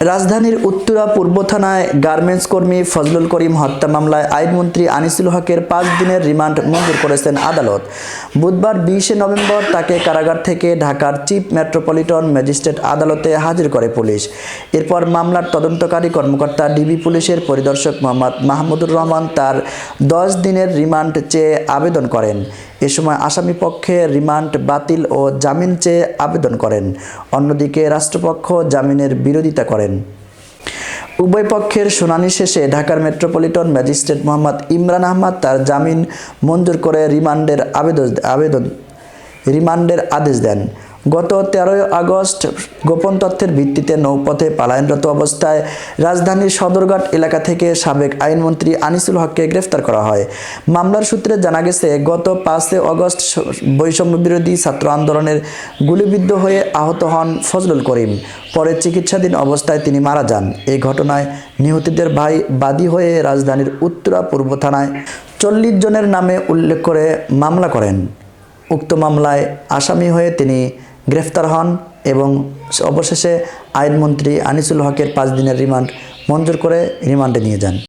রাজধানীর উত্তরা পূর্ব থানায় গার্মেন্টস কর্মী ফজলুল করিম হত্যা মামলায় আইনমন্ত্রী আনিসুল হকের ৫ দিনের রিমান্ড মঞ্জুর করেছেন আদালত। বুধবার ২০শে নভেম্বর তাকে কারাগার থেকে ঢাকার চিফ মেট্রোপলিটন ম্যাজিস্ট্রেট আদালতে হাজির করে পুলিশ। এরপর মামলার তদন্তকারী কর্মকর্তা ডিবি পুলিশের পরিদর্শক মোহাম্মদ মাহমুদুর রহমান তার ১০ দিনের রিমান্ড চেয়ে আবেদন করেন। এ সময় আসামি পক্ষে রিমান্ড বাতিল ও জামিন চেয়ে আবেদন করেন। অন্যদিকে রাষ্ট্রপক্ষ জামিনের বিরোধিতা করেন। উভয় পক্ষের শুনানি শেষে ঢাকার মেট্রোপলিটন ম্যাজিস্ট্রেট মোহাম্মদ ইমরান আহমদ তার জামিন মঞ্জুর করে রিমান্ডের আদেশ দেন। গত ১৩ আগস্ট গোপন তথ্যের ভিত্তিতে নৌপথে পলায়নরত অবস্থায় রাজধানীর সদরঘাট এলাকা থেকে সাবেক আইনমন্ত্রী আনিসুল হককে গ্রেফতার করা হয়। মামলার সূত্রে জানা গেছে, গত ৫ আগস্ট বৈষম্য বিরোধী ছাত্র আন্দোলনের গুলিবিদ্ধ হয়ে আহত হন ফজলুল করিম। পরে চিকিৎসাধীন অবস্থায় তিনি মারা যান। এই ঘটনায় নিহতদের ভাই বাদী হয়ে রাজধানীর উত্তরা পূর্ব থানায় ৪০ জনের নামে উল্লেখ করে মামলা করেন। উক্ত মামলায় আসামি হয়ে তিনি গ্রেফতার হন এবং অবশেষে আইনমন্ত্রী আনিসুল হকের ৫ দিনের রিমান্ড মঞ্জুর করে রিমান্ডে নিয়ে যান।